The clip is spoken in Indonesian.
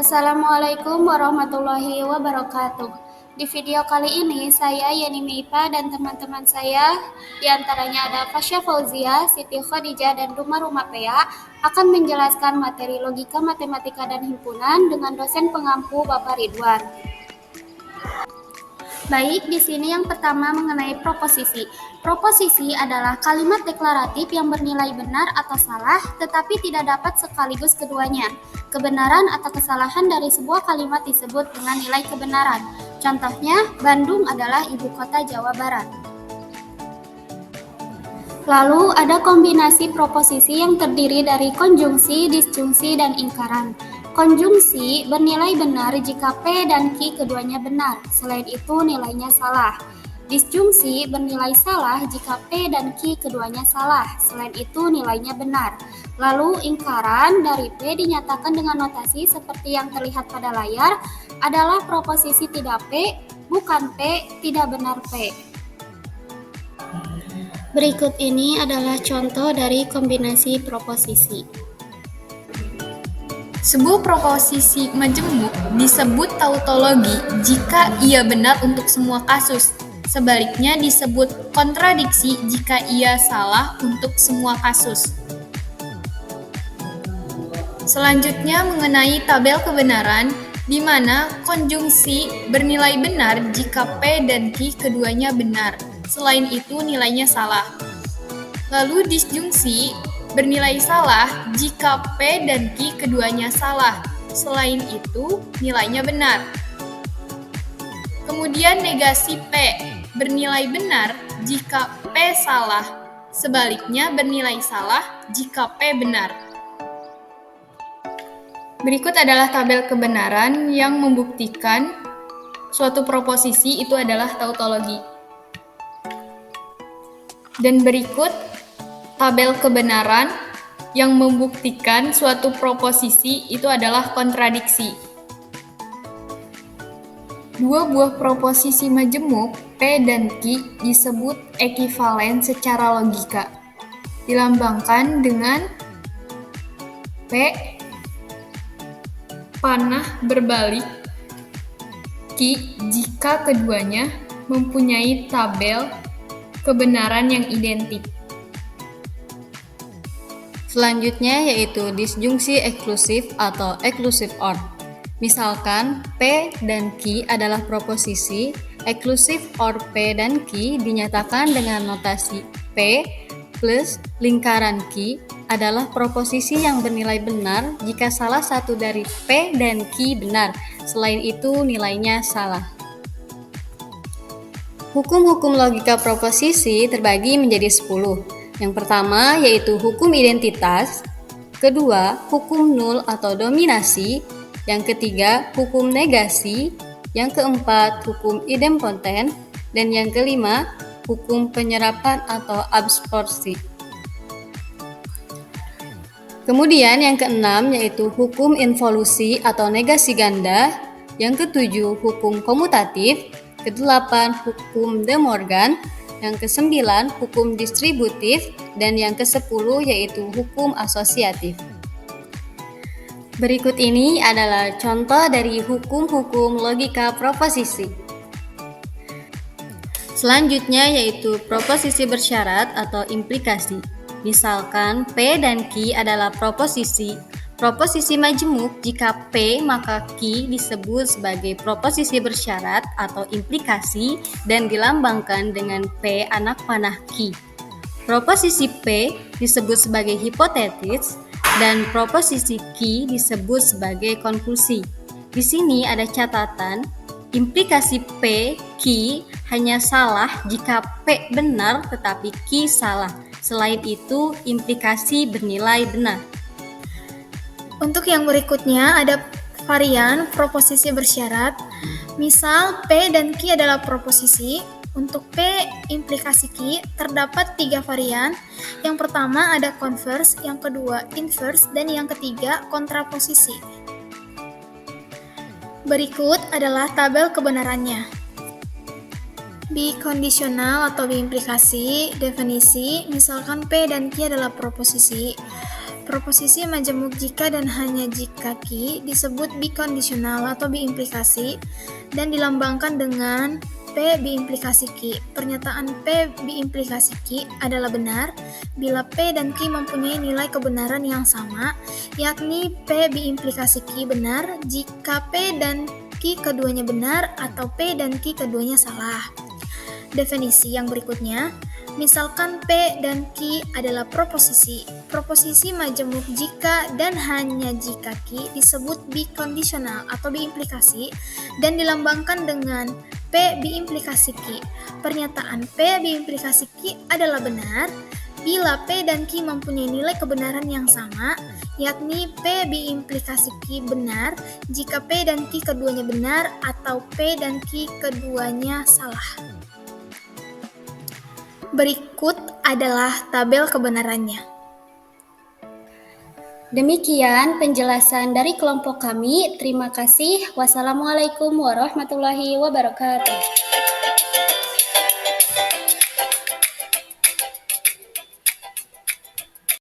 Assalamualaikum warahmatullahi wabarakatuh. Di video kali ini, saya Yeni Meipa dan teman-teman saya, diantaranya ada Fasya Fauzia, Siti Khadijah, dan Duma Rumapea, akan menjelaskan materi logika matematika dan himpunan dengan dosen pengampu Bapak Ridwan. Baik, di sini yang pertama mengenai proposisi. Proposisi adalah kalimat deklaratif yang bernilai benar atau salah, tetapi tidak dapat sekaligus keduanya. Kebenaran atau kesalahan dari sebuah kalimat disebut dengan nilai kebenaran. Contohnya, Bandung adalah ibu kota Jawa Barat. Lalu ada kombinasi proposisi yang terdiri dari konjungsi, disjungsi, dan ingkaran. Konjungsi bernilai benar jika P dan Q keduanya benar, selain itu nilainya salah. Disjungsi bernilai salah jika P dan Q keduanya salah, selain itu nilainya benar. Lalu ingkaran dari P dinyatakan dengan notasi seperti yang terlihat pada layar adalah proposisi tidak P, bukan P, tidak benar P. Berikut ini adalah contoh dari kombinasi proposisi. Sebuah proposisi majemuk disebut tautologi jika ia benar untuk semua kasus. Sebaliknya disebut kontradiksi jika ia salah untuk semua kasus. Selanjutnya mengenai tabel kebenaran, di mana konjungsi bernilai benar jika P dan Q keduanya benar. Selain itu nilainya salah. Lalu disjungsi bernilai salah jika P dan Q keduanya salah. Selain itu, nilainya benar. Kemudian negasi P bernilai benar jika P salah. Sebaliknya bernilai salah jika P benar. Berikut adalah tabel kebenaran yang membuktikan suatu proposisi itu adalah tautologi. Dan berikut tabel kebenaran yang membuktikan suatu proposisi itu adalah kontradiksi. Dua buah proposisi majemuk P dan Q disebut ekivalen secara logika. Dilambangkan dengan P panah berbalik Q jika keduanya mempunyai tabel kebenaran yang identik. Selanjutnya yaitu disjungsi eksklusif atau exclusive OR. Misalkan P dan Q adalah proposisi, eksklusif OR P dan Q dinyatakan dengan notasi P plus lingkaran Q adalah proposisi yang bernilai benar jika salah satu dari P dan Q benar, selain itu nilainya salah. Hukum-hukum logika proposisi terbagi menjadi 10. Yang pertama yaitu hukum identitas, kedua hukum nul atau dominasi, yang ketiga hukum negasi, yang keempat hukum idempoten, dan yang kelima hukum penyerapan atau absorpsi. Kemudian yang keenam yaitu hukum involusi atau negasi ganda, yang ketujuh hukum komutatif, kedelapan hukum De Morgan, yang ke-9 hukum distributif, dan yang ke-10 yaitu hukum asosiatif. Berikut ini adalah contoh dari hukum-hukum logika proposisi. Selanjutnya yaitu proposisi bersyarat atau implikasi. Misalkan P dan Q adalah proposisi majemuk jika P maka Q disebut sebagai proposisi bersyarat atau implikasi dan dilambangkan dengan P anak panah Q. Proposisi P disebut sebagai hipotetis dan proposisi Q disebut sebagai konklusi. Di sini ada catatan, implikasi P, Q hanya salah jika P benar tetapi Q salah. Selain itu, implikasi bernilai benar. Untuk yang berikutnya ada varian proposisi bersyarat. Misal P dan Q adalah proposisi. Untuk P implikasi Q terdapat 3 varian. Yang pertama ada converse, yang kedua inverse, dan yang ketiga kontraposisi. Berikut adalah tabel kebenarannya. Bikondisional atau biimplikasi, definisi, misalkan P dan Q adalah proposisi. Proposisi majemuk jika dan hanya jika Ki disebut bikondisional atau biimplikasi dan dilambangkan dengan P biimplikasi Ki. Pernyataan P biimplikasi Ki adalah benar bila P dan Ki mempunyai nilai kebenaran yang sama, yakni P biimplikasi Ki benar jika P dan Ki keduanya benar atau P dan Ki keduanya salah. Definisi yang berikutnya, misalkan P dan Q adalah proposisi. Proposisi majemuk jika dan hanya jika Q disebut bikondisional atau biimplikasi dan dilambangkan dengan P biimplikasi Q. Pernyataan P biimplikasi Q adalah benar bila P dan Q mempunyai nilai kebenaran yang sama, yakni P biimplikasi Q benar jika P dan Q keduanya benar atau P dan Q keduanya salah. Berikut adalah tabel kebenarannya. Demikian penjelasan dari kelompok kami. Terima kasih. Wassalamualaikum warahmatullahi wabarakatuh.